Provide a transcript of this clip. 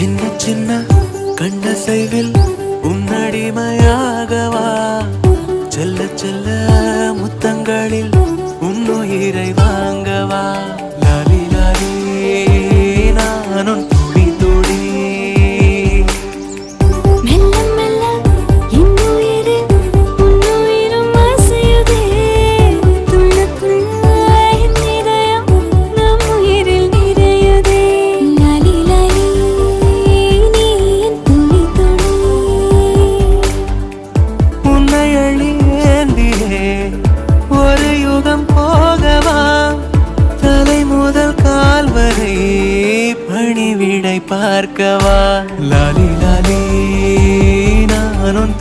சின்ன சின்ன கண்ணசைவில் உன்னடிமையாகவா செல்ல செல்ல முத்தங்களில் உன்னுயிரை வாங்கவா லாலி லாலி நானும் துடி துடி மெல்ல மெல்ல இன்னுயிரு உன்னுயிரும் அசையுதே துள்ள துள்ள என் இதயம் நம் உயிரில் நிறையுதே லாலி லாலி நீ என் துளி துளி உன்னை அழியேந்தியே ஒரு யுகம் போகவா தலை முதல் கால் வரை பணிவிடை பார்க்கவா லாலி லாலி நானும்